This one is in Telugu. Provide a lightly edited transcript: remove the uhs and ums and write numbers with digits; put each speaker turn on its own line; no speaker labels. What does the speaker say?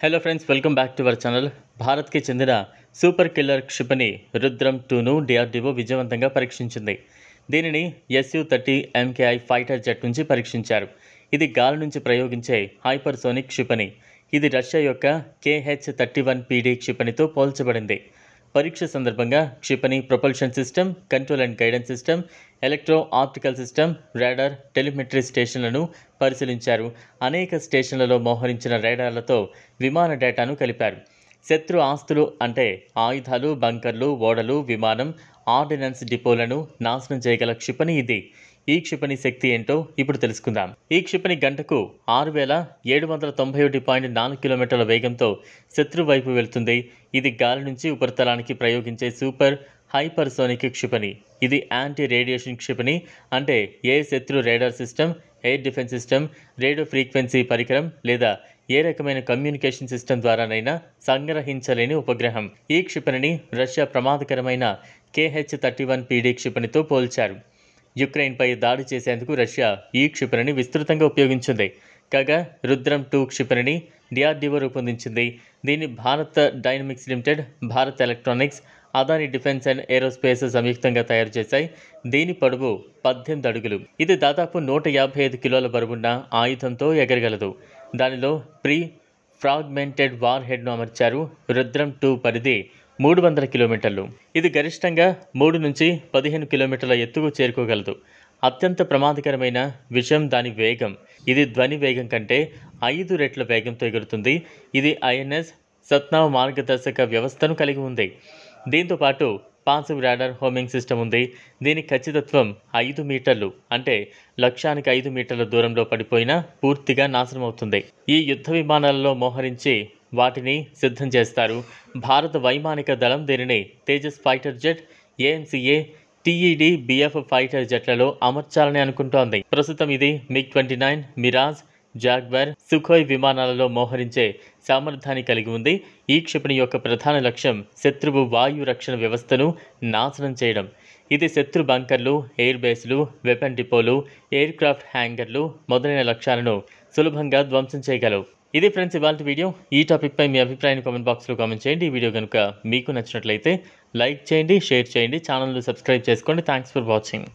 Hello friends, welcome back to our channel. భారత్కి చెందిన సూపర్ కిల్లర్ క్షిపణి రుద్రం 2ను డిఆర్డీఓ విజయవంతంగా పరీక్షించింది. దీనిని SU-30 MKI ఫైటర్ జెట్ నుంచి పరీక్షించారు. ఇది గాలి నుంచి ప్రయోగించే హైపర్సోనిక్ క్షిపణి. ఇది రష్యా యొక్క KH-31PD క్షిపణితో పోల్చబడింది. పరీక్ష సందర్భంగా క్షిపణి propulsion system, control and guidance system, electro optical system, radar, telemetry స్టేషన్లను పరిశీలించారు. అనేక స్టేషన్లలో మోహరించిన రాడార్లతో విమాన డేటాను కలిపారు. శత్రు ఆస్తులు అంటే ఆయుధాలు, బంకర్లు, ఓడలు, విమానం, ఆర్డినెన్స్ డిపోలను నాశనం చేయగల క్షిపణి ఇది. ఈ క్షిపణి శక్తి ఏంటో ఇప్పుడు తెలుసుకుందాం. ఈ క్షిపణి గంటకు 6791.4 కిలోమీటర్ల వేగంతో శత్రు వైపు వెళ్తుంది. ఇది గాలి నుంచి ఉపరితలానికి ప్రయోగించే సూపర్ హైపర్సోనిక్ క్షిపణి. ఇది యాంటీ రేడియేషన్ క్షిపణి, అంటే ఏ శత్రు radar system, air defence system, radio frequency పరికరం లేదా ఏ రకమైన కమ్యూనికేషన్ సిస్టమ్ ద్వారానైనా సంగ్రహించలేని ఉపగ్రహం. ఈ క్షిపణిని రష్యా ప్రమాదకరమైన KH-31PD క్షిపణితో పోల్చారు. యుక్రెయిన్పై దాడి చేసేందుకు రష్యా ఈ క్షిపణిని విస్తృతంగా ఉపయోగించింది. కాగా రుద్రం 2 క్షిపణిని డిఆర్డీఓ రూపొందించింది. దీన్ని Bharat dynamics limited, Bharat electronics, Adani defence and aerospace సంయుక్తంగా తయారు చేశాయి. దీని పొడవు 18 అడుగులు. ఇది దాదాపు 155 కిలోల బరువున్న ఆయుధంతో ఎగరగలదు. దానిలో ఫ్రాగ్మెంటెడ్ వార్ హెడ్ను అమర్చారు. రుద్రం 2 పరిధి 300 కిలోమీటర్లు. ఇది గరిష్టంగా 3 నుంచి 15 కిలోమీటర్ల ఎత్తుకు చేరుకోగలదు. అత్యంత ప్రమాదకరమైన విషయం దాని వేగం. ఇది ధ్వని వేగం కంటే 5 రెట్ల వేగంతో ఎగురుతుంది. ఇది INS సత్నావ్ మార్గదర్శక వ్యవస్థను కలిగి ఉంది. దీంతో పాటు పాసివ్ రాడార్ హోమింగ్ సిస్టమ్ ఉంది. దీని ఖచ్చితత్వం 5 మీటర్లు, అంటే లక్ష్యానికి 5 మీటర్ల దూరంలో పడిపోయినా పూర్తిగా నాశనమవుతుంది. ఈ యుద్ధ విమానాలలో మోహరించి వాటిని సిద్ధం చేస్తారు. భారత వైమానిక దళం దీనిని Tejas fighter jet, AMCA, TED, BF fighter జెట్లలో అమర్చాలని అనుకుంటోంది. ప్రస్తుతం ఇది MiG-29, మిరాజ్, జాగ్వార్, సుఖోయ్ విమానాలలో మోహరించే సామర్థ్యాన్ని కలిగి ఉంది. ఈ క్షిపణి యొక్క ప్రధాన లక్ష్యం శత్రువు వాయు రక్షణ వ్యవస్థను నాశనం చేయడం. ఇది శత్రు బంకర్లు, ఎయిర్ బేస్లు, వెపన్ డిపోలు, ఎయిర్ క్రాఫ్ట్ హ్యాంగర్లు మొదలైన లక్ష్యాలను సులభంగా ధ్వంసం చేయగలవు. ఇది ఫ్రెండ్స్ ఇవాళ వీడియో. ఈ టాపిక్పై మీ అభిప్రాయాన్ని కామెంట్ బాక్స్లో కామెంట్ చేయండి. ఈ వీడియో కనుక మీకు నచ్చినట్లయితే లైక్ చేయండి, షేర్ చేయండి, ఛానల్ను సబ్స్క్రైబ్ చేసుకోండి. Thanks for watching.